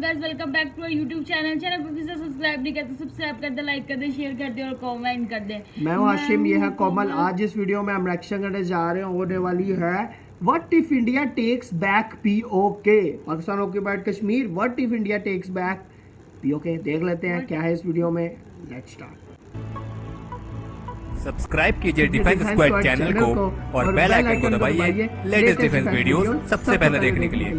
Guys, welcome back to our YouTube channel को किसी subscribe नहीं करते, सब्सक्राइब कर दे, लाइक कर दे, शेयर कर दे और कमेंट कर दे। मैं हूं हाशिम, ये है कोमल। आज इस वीडियो में हम रिएक्शन करने जा रहे हैं, होने वाली है what if India takes back PoK, Pakistan occupied Kashmir. What if India takes back PoK, देख लेते हैं क्या है इस वीडियो में। Let's start. सब्सक्राइब कीजिए डिफेंस स्क्वाड चैनल को और बेल आइकन को दबाइए लेटेस्ट डिफेंस वीडियोस सबसे पहले देखने के लिए।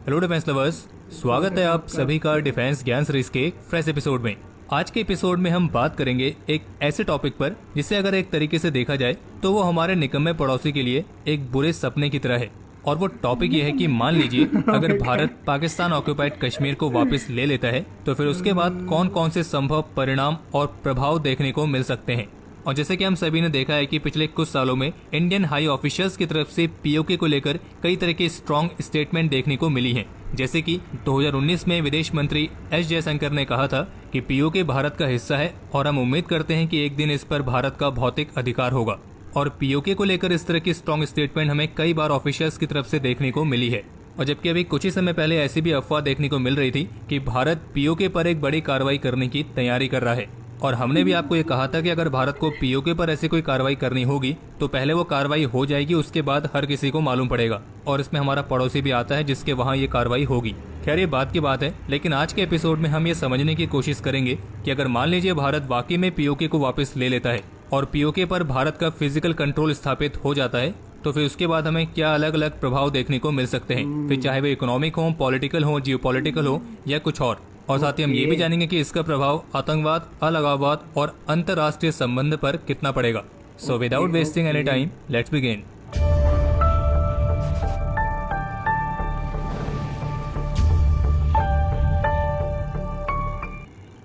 हेलो डिफेंस लवर्स, स्वागत है आप सभी का डिफेंस ज्ञान सीरीज के फ्रेश एपिसोड में। आज के एपिसोड में हम बात करेंगे एक ऐसे टॉपिक पर जिसे अगर एक तरीके से देखा जाए तो वो हमारे निकम्मे पड़ोसी के लिए एक बुरे सपने की तरह है। और वो टॉपिक ये है कि मान लीजिए अगर भारत पाकिस्तान ऑक्यूपाइड कश्मीर को वापस ले लेता है तो फिर उसके बाद कौन कौन से संभव परिणाम और प्रभाव देखने को मिल सकते हैं। और जैसे कि हम सभी ने देखा है कि पिछले कुछ सालों में इंडियन हाई ऑफिशियल्स की तरफ से पीओके को लेकर कई तरह के स्ट्रॉन्ग स्टेटमेंट देखने को मिली हैं। जैसे कि 2019 में विदेश मंत्री एस जयशंकर ने कहा था कि पीओके भारत का हिस्सा है और हम उम्मीद करते हैं कि एक दिन इस पर भारत का भौतिक अधिकार होगा। और पीओके को लेकर इस तरह की स्ट्रॉन्ग स्टेटमेंट हमें कई बार ऑफिशियल्स की तरफ से देखने को मिली है। और जबकि अभी कुछ ही समय पहले ऐसी भी अफवाह देखने को मिल रही थी कि भारत पीओके पर एक बड़ी कार्रवाई करने की तैयारी कर रहा है। और हमने भी आपको ये कहा था कि अगर भारत को पीओके पर ऐसी कोई कार्रवाई करनी होगी तो पहले वो कार्रवाई हो जाएगी, उसके बाद हर किसी को मालूम पड़ेगा। और इसमें हमारा पड़ोसी भी आता है जिसके वहाँ ये कार्रवाई होगी। खैर ये बात की बात है, लेकिन आज के एपिसोड में हम ये समझने की कोशिश करेंगे कि अगर मान लीजिए भारत वाकई में पीओके को वापस ले लेता है और पीओके पर भारत का फिजिकल कंट्रोल स्थापित हो जाता है तो फिर उसके बाद हमें क्या अलग अलग प्रभाव देखने को मिल सकते हैं, फिर चाहे वो इकोनॉमिक हो, पॉलिटिकल हो, जियोपॉलिटिकल हो या कुछ और साथ ही हम ये भी जानेंगे कि इसका प्रभाव आतंकवाद, अलगाववाद और अंतर्राष्ट्रीय संबंध पर कितना पड़ेगा। So without wasting any time, let's begin.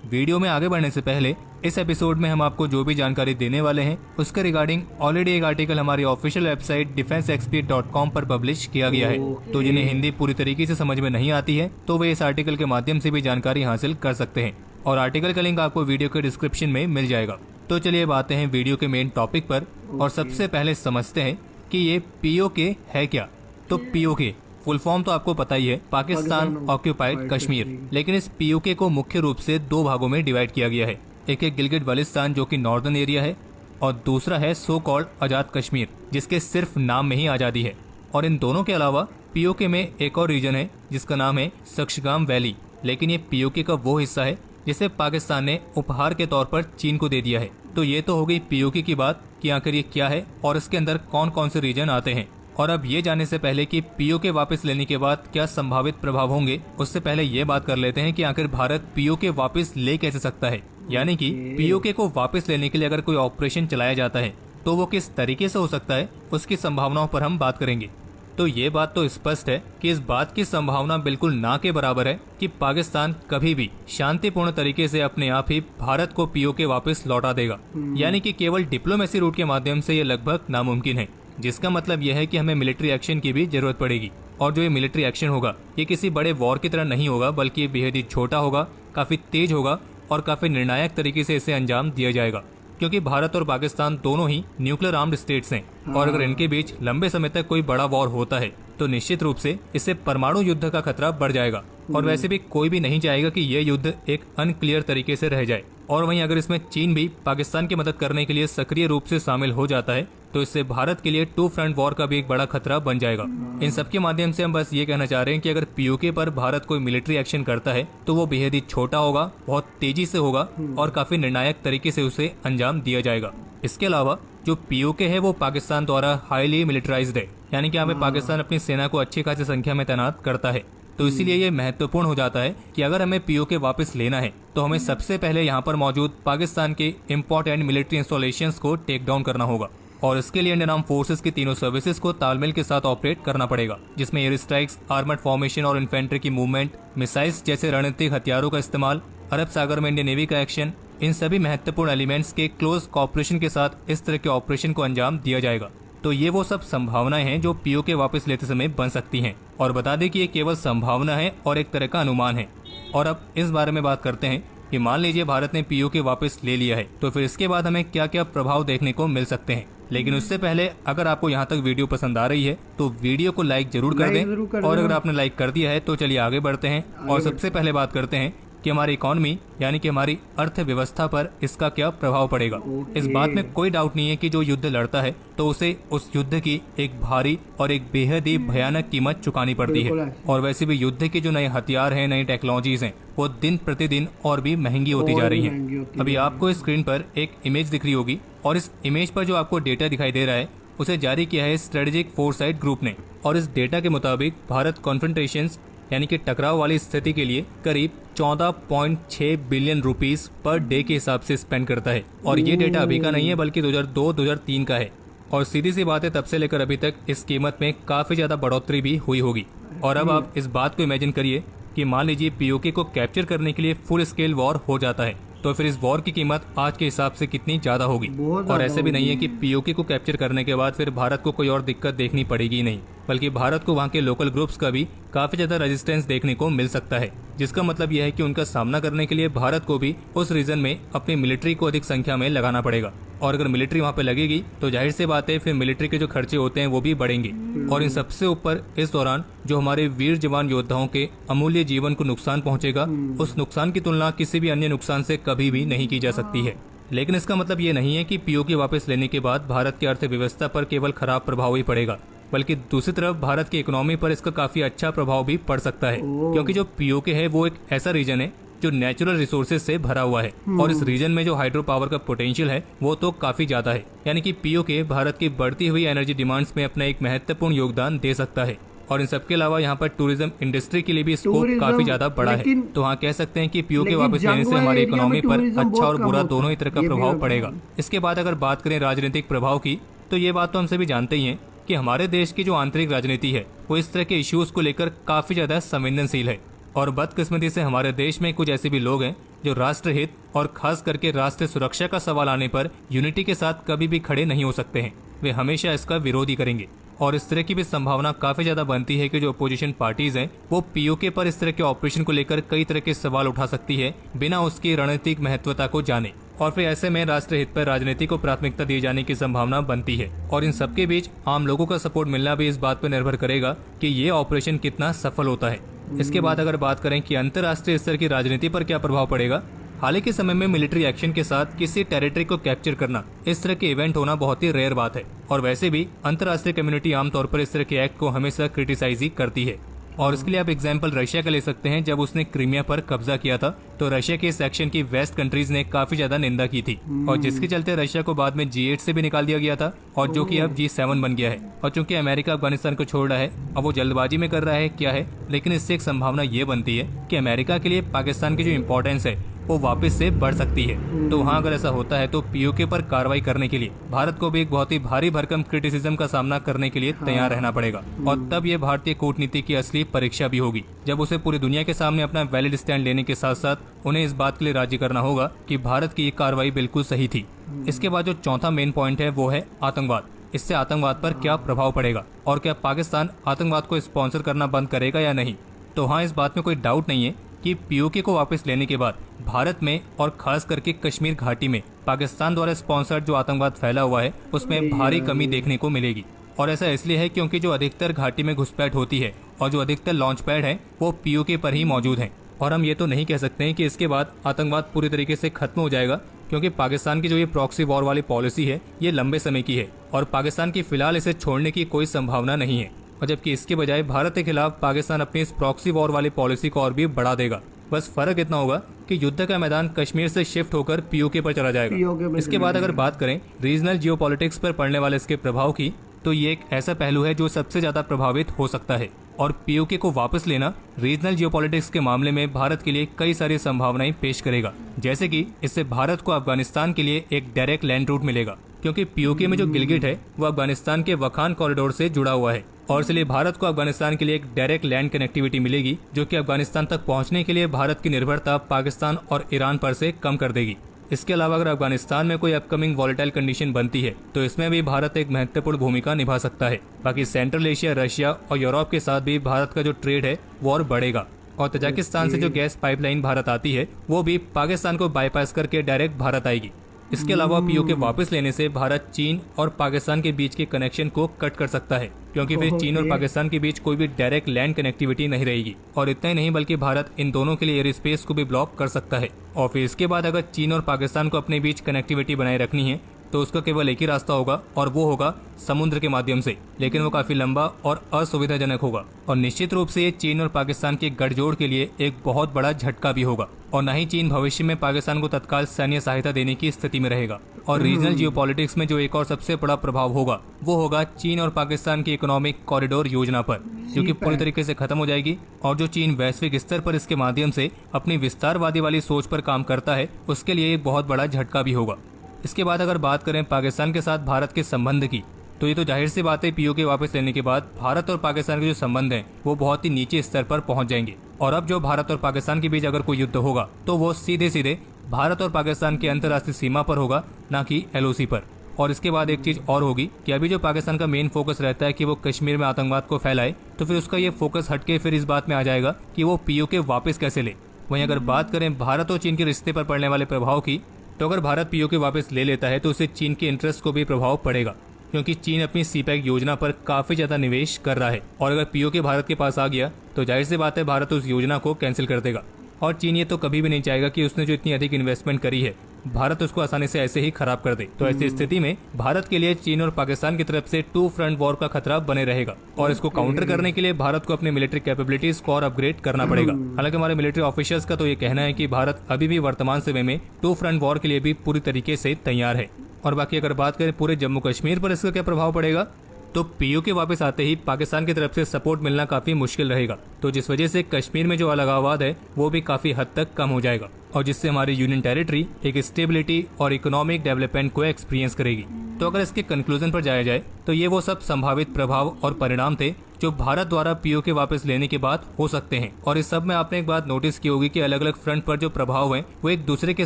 Video में आगे बढ़ने से पहले इस एपिसोड में हम आपको जो भी जानकारी देने वाले हैं उसके रिगार्डिंग ऑलरेडी एक आर्टिकल हमारी ऑफिशियल वेबसाइट defenseexpert.com पर पब्लिश किया गया है। तो जिन्हें हिंदी पूरी तरीके से समझ में नहीं आती है तो वे इस आर्टिकल के माध्यम से भी जानकारी हासिल कर सकते हैं और आर्टिकल का लिंक आपको वीडियो के डिस्क्रिप्शन में मिल जाएगा। तो चलिए बातें हैं वीडियो के मेन टॉपिक पर और सबसे पहले समझते हैं कि ये पीओके है क्या। तो पीओके फुल फॉर्म तो आपको पता ही है, पाकिस्तान ऑक्यूपाइड कश्मीर। लेकिन इस पीओके को मुख्य रूप से दो भागों में डिवाइड किया गया है। एक है गिलगिट बल्तिस्तान जो कि नॉर्दर्न एरिया है और दूसरा है सो कॉल्ड आजाद कश्मीर जिसके सिर्फ नाम में ही आजादी है। और इन दोनों के अलावा पीओके में एक और रीजन है जिसका नाम है सक्शगाम वैली। लेकिन ये पीओके का वो हिस्सा है जिसे पाकिस्तान ने उपहार के तौर पर चीन को दे दिया है। तो ये तो हो गई पीओके की बात कि आखिर ये क्या है और इसके अंदर कौन कौन से रीजन आते हैं। और अब ये जानने से पहले कि पीओके वापस लेने के बाद क्या संभावित प्रभाव होंगे, उससे पहले ये बात कर लेते हैं कि आखिर भारत पीओके वापस ले कैसे सकता है। यानी कि पीओके को वापस लेने के लिए अगर कोई ऑपरेशन चलाया जाता है तो वो किस तरीके से हो सकता है, उसकी संभावनाओं पर हम बात करेंगे। तो ये बात तो स्पष्ट है कि इस बात की संभावना बिल्कुल ना के बराबर है कि पाकिस्तान कभी भी शांतिपूर्ण तरीके से अपने आप ही भारत को पीओके वापस लौटा देगा। यानी कि केवल डिप्लोमेसी रूट के माध्यम से ये लगभग नामुमकिन है, जिसका मतलब यह है कि हमें मिलिट्री एक्शन की भी जरूरत पड़ेगी। और जो ये मिलिट्री एक्शन होगा ये किसी बड़े वॉर की तरह नहीं होगा, बल्कि ये बेहद ही छोटा होगा, काफी तेज होगा और काफी निर्णायक तरीके से इसे अंजाम दिया जाएगा। क्योंकि भारत और पाकिस्तान दोनों ही न्यूक्लियर आर्म्ड स्टेट्स हैं और अगर इनके बीच लंबे समय तक कोई बड़ा वॉर होता है तो निश्चित रूप से इससे परमाणु युद्ध का खतरा बढ़ जाएगा। और वैसे भी कोई भी नहीं चाहेगा कि यह युद्ध एक अनक्लियर तरीके से रह जाए। और वहीं अगर इसमें चीन भी पाकिस्तान की मदद करने के लिए सक्रिय रूप से शामिल हो जाता है तो इससे भारत के लिए टू फ्रंट वॉर का भी एक बड़ा खतरा बन जाएगा। इन सब के माध्यम से हम बस ये कहना चाह रहे हैं कि अगर पीओके पर भारत कोई मिलिट्री एक्शन करता है तो वो बेहद ही छोटा होगा, बहुत तेजी से होगा और काफी निर्णायक तरीके से उसे अंजाम दिया जाएगा। इसके अलावा जो पीओके है वो पाकिस्तान द्वारा हाईली मिलिटराइज्ड है, यानी कि यहाँ पे पाकिस्तान अपनी सेना को अच्छी खासी संख्या में तैनात करता है। तो इसीलिए ये महत्वपूर्ण हो जाता है कि अगर हमें पीओके वापस लेना है तो हमें सबसे पहले यहाँ पर मौजूद पाकिस्तान के इम्पोर्टेंट मिलिट्री इंस्टॉलेशंस को टेक डाउन करना होगा। और इसके लिए इंडियन आर्म फोर्सेस की तीनों सर्विसेज को तालमेल के साथ ऑपरेट करना पड़ेगा, जिसमें एयर स्ट्राइक्स, आर्मर्ड फॉर्मेशन और इन्फेंट्री की मूवमेंट, मिसाइल्स जैसे रणनीतिक हथियारों का इस्तेमाल, अरब सागर में इंडियन नेवी का एक्शन, इन सभी महत्वपूर्ण एलिमेंट्स के क्लोज कॉपरेशन के साथ इस तरह के ऑपरेशन को अंजाम दिया जाएगा। तो ये वो सब संभावनाएं हैं जो पीओके वापस लेते समय बन सकती हैं। और बता दें कि ये केवल संभावना है और एक तरह का अनुमान है। और अब इस बारे में बात करते हैं कि मान लीजिए भारत ने पीओके वापस ले लिया है तो फिर इसके बाद हमें क्या क्या प्रभाव देखने को मिल सकते हैं। लेकिन उससे पहले अगर आपको यहाँ तक वीडियो पसंद आ रही है तो वीडियो को लाइक जरूर कर लाइक जरूर कर दें। और देना। अगर आपने लाइक कर दिया है तो चलिए आगे बढ़ते हैं और सबसे पहले बात करते हैं कि हमारी इकोनॉमी यानी कि हमारी अर्थव्यवस्था पर इसका क्या प्रभाव पड़ेगा। इस बात में कोई डाउट नहीं है कि जो युद्ध लड़ता है तो उसे उस युद्ध की एक भारी और एक बेहद ही भयानक कीमत चुकानी पड़ती है। और वैसे भी युद्ध के जो नए हथियार हैं, नई टेक्नोलॉजीज हैं, वो दिन प्रतिदिन और भी महंगी होती जा रही हैं। अभी आपको स्क्रीन पर एक इमेज दिख रही होगी और इस इमेज पर जो आपको डेटा दिखाई दे रहा है उसे जारी किया है स्ट्रेटेजिक फोरसाइट ग्रुप ने। और इस डेटा के मुताबिक भारत कॉन्फ्रंटेशंस यानी कि टकराव वाली स्थिति के लिए करीब 14.6 बिलियन रुपीस पर डे के हिसाब से स्पेंड करता है। और ये डेटा अभी का नहीं है बल्कि 2002-2003 का है। और सीधी सी बात है, तब से लेकर अभी तक इस कीमत में काफी ज्यादा बढ़ोतरी भी हुई होगी। और अब आप इस बात को इमेजिन करिए कि मान लीजिए पीओके को कैप्चर करने के लिए फुल स्केल वॉर हो जाता है तो फिर इस वॉर की कीमत आज के हिसाब से कितनी ज्यादा होगी। और ऐसे भी नहीं है कि पीओके को कैप्चर करने के बाद फिर भारत को कोई और दिक्कत देखनी पड़ेगी नहीं, बल्कि भारत को वहाँ के लोकल ग्रुप्स का भी काफी ज्यादा रेजिस्टेंस देखने को मिल सकता है। जिसका मतलब यह है कि उनका सामना करने के लिए भारत को भी उस रीजन में अपनी मिलिट्री को अधिक संख्या में लगाना पड़ेगा। और अगर मिलिट्री वहाँ पे लगेगी तो जाहिर सी बात है फिर मिलिट्री के जो खर्चे होते हैं वो भी बढ़ेंगे। और इन सबसे ऊपर इस दौरान जो हमारे वीर जवान योद्धाओं के अमूल्य जीवन को नुकसान पहुंचेगा, उस नुकसान की तुलना किसी भी अन्य नुकसान से कभी भी नहीं की जा सकती है। लेकिन इसका मतलब ये नहीं है कि पीओके वापस लेने के बाद भारत की अर्थव्यवस्था पर केवल खराब प्रभाव ही पड़ेगा, बल्कि दूसरी तरफ भारत की इकोनॉमी पर इसका काफी अच्छा प्रभाव भी पड़ सकता है। क्योंकि जो पीओके है वो एक ऐसा रीजन है जो नेचुरल रिसोर्सेज से भरा हुआ है और इस रीजन में जो हाइड्रो पावर का पोटेंशियल है वो तो काफी ज्यादा है। यानी कि पीओके भारत की बढ़ती हुई एनर्जी डिमांड्स में अपना एक महत्वपूर्ण योगदान दे सकता है। और इन सबके अलावा यहाँ पर टूरिज्म इंडस्ट्री के लिए भी स्कोप काफी ज्यादा बड़ा है। तो हाँ, कह सकते हैं कि पीओके वापस लेने से हमारी इकोनॉमी पर अच्छा और बुरा दोनों ही तरह का प्रभाव पड़ेगा। इसके बाद अगर बात करें राजनीतिक प्रभाव की, तो ये बात तो हम सभी जानते ही हैं कि हमारे देश की जो आंतरिक राजनीति है वो इस तरह के इश्यूज को लेकर काफी ज्यादा संवेदनशील है। और बदकिस्मती से हमारे देश में कुछ ऐसे भी लोग हैं जो राष्ट्रहित और खास करके राष्ट्रीय सुरक्षा का सवाल आने पर यूनिटी के साथ कभी भी खड़े नहीं हो सकते हैं। वे हमेशा इसका विरोध ही करेंगे। और इस तरह की भी संभावना काफी ज्यादा बनती है कि जो अपोजिशन पार्टीज हैं वो पीओके पर इस तरह के ऑपरेशन को लेकर कई तरह के सवाल उठा सकती है बिना उसकी रणनीतिक महत्वता को जाने। और फिर ऐसे में राष्ट्रीय हित पर राजनीति को प्राथमिकता दिए जाने की संभावना बनती है। और इन सबके बीच आम लोगों का सपोर्ट मिलना भी इस बात पर निर्भर करेगा कि ये ऑपरेशन कितना सफल होता है। इसके बाद अगर बात करें कि अंतर्राष्ट्रीय स्तर की राजनीति पर क्या प्रभाव पड़ेगा, हाल ही के समय में मिलिट्री एक्शन के साथ किसी टेरिटरी को कैप्चर करना, इस तरह के इवेंट होना बहुत ही रेयर बात है। और वैसे भी अंतर्राष्ट्रीय कम्युनिटी आमतौर पर इस तरह के एक्ट को हमेशा क्रिटिसाइज ही करती है। और इसके लिए आप एग्जाम्पल रशिया का ले सकते हैं। जब उसने क्रीमिया पर कब्जा किया था तो रशिया के इस एक्शन की वेस्ट कंट्रीज ने काफी ज्यादा निंदा की थी और जिसके चलते रशिया को बाद में G8 से भी निकाल दिया गया था और जो कि अब G7 बन गया है। और चूंकि अमेरिका अफगानिस्तान को छोड़ रहा है, अब वो जल्दबाजी में कर रहा है क्या है, लेकिन इससे एक संभावना ये बनती है कि अमेरिका के लिए पाकिस्तान की जो इम्पोर्टेंस है वो वापस से बढ़ सकती है। तो वहाँ अगर ऐसा होता है तो पीओके पर कार्रवाई करने के लिए भारत को भी एक बहुत ही भारी भरकम क्रिटिसिज्म का सामना करने के लिए तैयार रहना पड़ेगा। और तब ये भारतीय कूटनीति की असली परीक्षा भी होगी, जब उसे पूरी दुनिया के सामने अपना वैलिड स्टैंड लेने के साथ साथ उन्हें इस बात के लिए राजी करना होगा कि भारत की ये कार्रवाई बिल्कुल सही थी। इसके बाद जो चौथा मेन पॉइंट है वो है आतंकवाद। इससे आतंकवाद पर क्या प्रभाव पड़ेगा और क्या पाकिस्तान आतंकवाद को स्पॉन्सर करना बंद करेगा या नहीं। तो हाँ, इस बात में कोई डाउट नहीं है कि पीओके को वापस लेने के बाद भारत में और खास करके कश्मीर घाटी में पाकिस्तान द्वारा स्पॉन्सर्ड जो आतंकवाद फैला हुआ है उसमें भारी कमी देखने को मिलेगी। और ऐसा इसलिए है क्योंकि जो अधिकतर घाटी में घुसपैठ होती है और जो अधिकतर लॉन्च पैड है वो पीओके पर ही मौजूद हैं। और हम ये तो नहीं कह सकते हैं कि इसके बाद आतंकवाद पूरी तरीके से खत्म हो जाएगा, क्योंकि पाकिस्तान की जो ये प्रॉक्सी वॉर वाली पॉलिसी है ये लंबे समय की है और पाकिस्तान की फिलहाल इसे छोड़ने की कोई संभावना नहीं है। और जबकि इसके बजाय भारत के खिलाफ पाकिस्तान अपनी इस प्रॉक्सी वॉर वाली पॉलिसी को और भी बढ़ा देगा। बस फर्क इतना होगा कि युद्ध का मैदान कश्मीर से शिफ्ट होकर पीओके पर चला जाएगा। इसके बाद अगर बात करें रीजनल जियोपॉलिटिक्स पर पड़ने वाले इसके प्रभाव की, तो ये एक ऐसा पहलू है जो सबसे ज्यादा प्रभावित हो सकता है। और पीओके को वापस लेना रीजनल जियोपॉलिटिक्स के मामले में भारत के लिए कई सारी संभावनाएं पेश करेगा। जैसे कि इससे भारत को अफगानिस्तान के लिए एक डायरेक्ट लैंड रूट मिलेगा, क्योंकि पीओके में जो गिलगिट है वो अफगानिस्तान के वखान कॉरिडोर से जुड़ा हुआ है और इसलिए भारत को अफगानिस्तान के लिए एक डायरेक्ट लैंड कनेक्टिविटी मिलेगी, जो कि अफगानिस्तान तक पहुंचने के लिए भारत की निर्भरता पाकिस्तान और ईरान पर से कम कर देगी। इसके अलावा अगर अफगानिस्तान में कोई अपकमिंग वॉलेटाइल कंडीशन बनती है तो इसमें भी भारत एक महत्वपूर्ण भूमिका निभा सकता है। बाकी सेंट्रल एशिया, रशिया और यूरोप के साथ भी भारत का जो ट्रेड है वो और बढ़ेगा और तजाकिस्तान से जो गैस पाइपलाइन भारत आती है वो भी पाकिस्तान को बाईपास करके डायरेक्ट भारत आएगी। इसके अलावा पीओके वापस लेने से भारत चीन और पाकिस्तान के बीच के कनेक्शन को कट कर सकता है, क्योंकि फिर चीन और पाकिस्तान के बीच कोई भी डायरेक्ट लैंड कनेक्टिविटी नहीं रहेगी। और इतना ही नहीं बल्कि भारत इन दोनों के लिए एयर स्पेस को भी ब्लॉक कर सकता है। और फिर इसके बाद अगर चीन और पाकिस्तान को अपने बीच कनेक्टिविटी बनाए रखनी है तो उसका केवल एक ही रास्ता होगा और वो होगा समुद्र के माध्यम से, लेकिन वो काफी लंबा और असुविधाजनक होगा। और निश्चित रूप से ये चीन और पाकिस्तान के गठजोड़ के लिए एक बहुत बड़ा झटका भी होगा। और न ही चीन भविष्य में पाकिस्तान को तत्काल सैन्य सहायता देने की स्थिति में रहेगा। और रीजनल जियोपॉलिटिक्स में जो एक और सबसे बड़ा प्रभाव होगा वो होगा चीन और पाकिस्तान की इकोनॉमिक कॉरिडोर योजना पर, जो कि पूरी तरीके से खत्म हो जाएगी। और जो चीन वैश्विक स्तर पर इसके माध्यम से अपनी विस्तारवादी वाली सोच पर काम करता है, उसके लिए एक बहुत बड़ा झटका भी होगा। इसके बाद अगर बात करें पाकिस्तान के साथ भारत के संबंध की, तो ये तो जाहिर सी बात है, पीओके वापस लेने के बाद भारत और पाकिस्तान के जो संबंध हैं वो बहुत ही नीचे स्तर पर पहुंच जाएंगे। और अब जो भारत और पाकिस्तान के बीच अगर कोई युद्ध होगा तो वो सीधे सीधे भारत और पाकिस्तान की अंतर्राष्ट्रीय सीमा पर होगा, ना कि एलओसी पर। और इसके बाद एक चीज और होगी कि अभी जो पाकिस्तान का मेन फोकस रहता है कि वो कश्मीर में आतंकवाद को फैलाए, तो फिर उसका ये फोकस हटके फिर इस बात में आ जाएगा कि वो पीओके वापस कैसे ले। वहीं अगर बात करें भारत और चीन के रिश्ते पर पड़ने वाले प्रभाव की, तो अगर भारत पीओके वापस ले लेता है तो उससे चीन के इंटरेस्ट को भी प्रभाव पड़ेगा, क्योंकि चीन अपनी सीपैक योजना पर काफी ज्यादा निवेश कर रहा है। और अगर पीओके भारत के पास आ गया तो जाहिर सी बात है भारत उस योजना को कैंसिल कर देगा। और चीन ये तो कभी भी नहीं चाहेगा कि उसने जो इतनी अधिक इन्वेस्टमेंट करी है भारत उसको आसानी से ऐसे ही खराब कर दे। तो ऐसी स्थिति में भारत के लिए चीन और पाकिस्तान की तरफ से टू फ्रंट वॉर का खतरा बने रहेगा। और इसको काउंटर करने के लिए भारत को अपने मिलिट्री कैपेबिलिटीज को और अपग्रेड करना पड़ेगा। हालांकि हमारे मिलिट्री ऑफिसर्स का तो ये कहना है कि भारत अभी भी वर्तमान समय में टू फ्रंट वॉर के लिए भी पूरी तरीके से तैयार है। और बाकी अगर बात करें पूरे जम्मू कश्मीर पर इसका क्या प्रभाव पड़ेगा, तो पीओके वापस आते ही पाकिस्तान की तरफ से सपोर्ट मिलना काफी मुश्किल रहेगा। तो जिस वजह से कश्मीर में जो अलगाववाद है वो भी काफी हद तक कम हो जाएगा, और जिससे हमारी यूनियन टेरिटरी एक स्टेबिलिटी और इकोनॉमिक डेवलपमेंट को एक्सपीरियंस करेगी। तो अगर इसके कंक्लूजन पर जाया जाए तो ये वो सब संभावित प्रभाव और परिणाम थे जो भारत द्वारा पीओके वापस लेने के बाद हो सकते हैं। और इस सब में आपने एक बात नोटिस की होगी कि अलग अलग फ्रंट पर जो प्रभाव हैं वो एक दूसरे के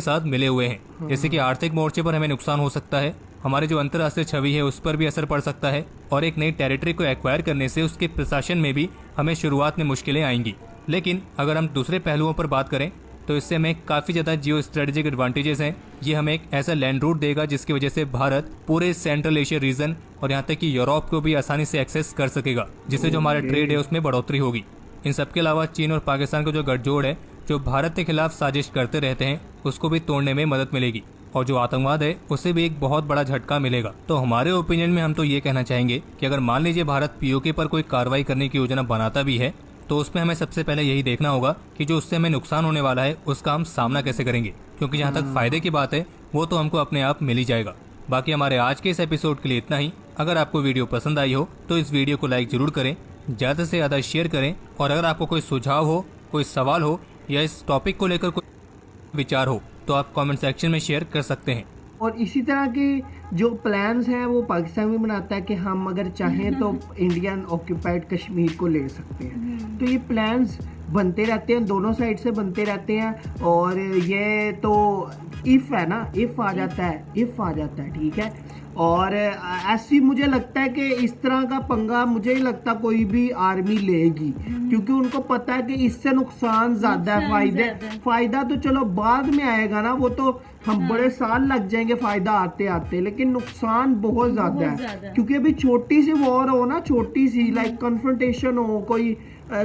साथ मिले हुए हैं। जैसे कि आर्थिक मोर्चे पर हमें नुकसान हो सकता है, हमारे जो अंतर्राष्ट्रीय छवि है उस पर भी असर पड़ सकता है, और एक नई टेरिटरी को एक्वायर करने से उसके प्रशासन में भी हमें शुरुआत में मुश्किलें आएंगी। लेकिन अगर हम दूसरे पहलुओं पर बात करें तो इससे हमें काफी ज्यादा जियो स्ट्रेटेजिक एडवांटेजेस हैं। ये हमें एक ऐसा लैंड रूट देगा जिसकी वजह से भारत पूरे सेंट्रल एशिया रीजन और यहाँ तक कि यूरोप को भी आसानी से एक्सेस कर सकेगा, जिससे जो हमारा ट्रेड है उसमें बढ़ोतरी होगी। इन सबके अलावा चीन और पाकिस्तान का जो गठजोड़ है, जो भारत के खिलाफ साजिश करते रहते हैं, उसको भी तोड़ने में मदद मिलेगी। और जो आतंकवाद है उससे भी एक बहुत बड़ा झटका मिलेगा। तो हमारे ओपिनियन में हम तो ये कहना चाहेंगे कि अगर मान लीजिए भारत पीओके पर कोई कार्रवाई करने की योजना बनाता भी है तो उसमें हमें सबसे पहले यही देखना होगा कि जो उससे हमें नुकसान होने वाला है उसका हम सामना कैसे करेंगे, क्योंकि जहाँ तक फायदे की बात है वो तो हमको अपने आप मिल ही जाएगा। बाकी हमारे आज के इस एपिसोड के लिए इतना ही। अगर आपको वीडियो पसंद आई हो तो इस वीडियो को लाइक जरूर करें, ज़्यादा से ज़्यादा शेयर करें, और अगर आपको कोई सुझाव हो, कोई सवाल हो या इस टॉपिक को लेकर कोई विचार हो तो आप कमेंट सेक्शन में शेयर कर सकते हैं। और इसी तरह के जो प्लान्स हैं वो पाकिस्तान भी बनाता है कि हम अगर चाहें तो इंडियन ऑक्यूपाइड कश्मीर को ले सकते हैं। तो ये प्लान्स बनते रहते हैं, दोनों साइड से बनते रहते हैं। और ये तो इफ़ है ना, इफ़ आ जाता है, ठीक है। और ऐसी मुझे लगता है कि इस तरह का पंगा मुझे ही लगता कोई भी आर्मी लेगी, क्योंकि उनको पता है कि इससे नुकसान ज़्यादा है। फ़ायदा तो चलो बाद में आएगा ना, वो तो हम बड़े साल लग जाएंगे फ़ायदा आते आते, लेकिन नुकसान बहुत ज़्यादा है। क्योंकि अभी छोटी सी वॉर हो ना, छोटी सी लाइक कन्फ्रंटेशन हो, कोई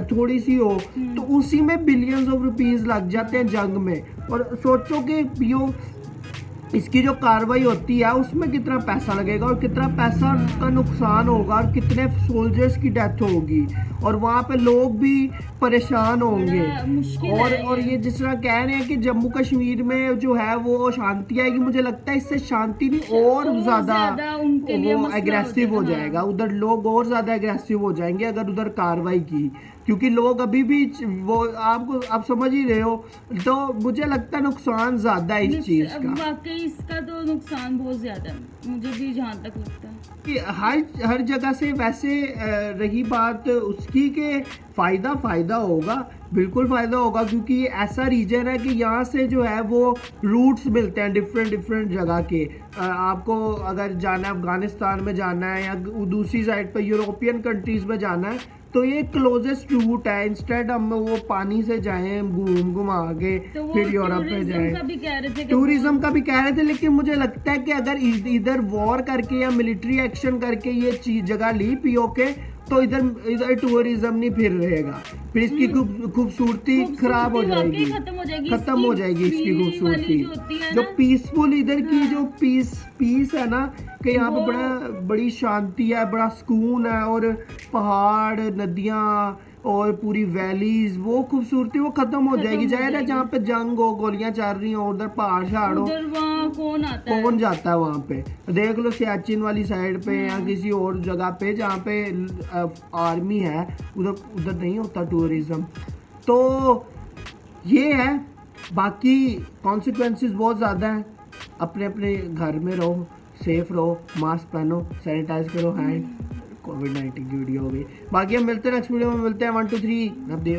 थोड़ी सी हो, तो उसी में बिलियंस ऑफ रुपीस लग जाते हैं जंग में। और सोचो कि यो इसकी जो कार्रवाई होती है उसमें कितना पैसा लगेगा और कितना पैसा का नुकसान होगा और कितने सोल्जर्स की डेथ होगी, और वहाँ पे लोग भी परेशान होंगे। और ये जिस तरह कह रहे हैं कि जम्मू कश्मीर में जो है वो शांति आएगी, मुझे लगता है इससे शांति नहीं और ज़्यादा वो एग्रेसिव हो जाएगा। उधर लोग और ज़्यादा एग्रेसिव हो जाएंगे अगर उधर कार्रवाई की, क्योंकि लोग अभी भी वो आप समझ ही रहे हो। तो मुझे लगता है नुकसान ज़्यादा है इस चीज़ का। वाकई इसका तो नुकसान बहुत ज़्यादा है, मुझे भी जहाँ तक लगता है कि हर जगह से वैसे रही बात उसकी कि फ़ायदा होगा, बिल्कुल फ़ायदा होगा, क्योंकि ये ऐसा रीजन है कि यहाँ से जो है वो रूट्स मिलते हैं डिफरेंट जगह के। आपको अगर जाना है, अफगानिस्तान में जाना है या दूसरी साइड पर यूरोपियन कंट्रीज़ में जाना है, तो ये क्लोजेस्ट रूट है, इंस्टेड हम वो पानी से जाएं घूमा के तो वो फिर यूरोप पे टूरिज्म जाएं। का भी कह रहे थे कि टूरिज्म का भी कह रहे थे, लेकिन मुझे लगता है कि अगर इधर वॉर करके या मिलिट्री एक्शन करके ये चीज जगह ली पीओके, तो इधर टूरिज्म नहीं फिर रहेगा, फिर इसकी खूबसूरती खराब हो जाएगी, खत्म हो जाएगी इसकी खूबसूरती। जो पीसफुल इधर की जो पीस है ना, कि यहाँ पे बड़ी शांति है, बड़ा सुकून है, और पहाड़, नदियाँ और पूरी वैलीज, वो खूबसूरती वो खत्म हो जाएगी। जाहिर है जहाँ पे जंग हो, गोलियां चल रही हो, उधर पहाड़ शहाड़ हो, कौन आता है, कौन जाता है वहाँ पे। देख लो सियाचिन वाली साइड पे या किसी और जगह पे जहाँ पे आर्मी है, उधर नहीं होता टूरिज्म। तो ये है, बाकी कॉन्सिक्वेंसेस बहुत ज़्यादा हैं। अपने अपने घर में रहो, सेफ रहो, मास्क पहनो, सैनिटाइज करो हैंड। कोविड-19 की वीडियो हो गई, बाकी हम मिलते हैं नेक्स्ट वीडियो में, मिलते हैं 1 2 3 अब दे।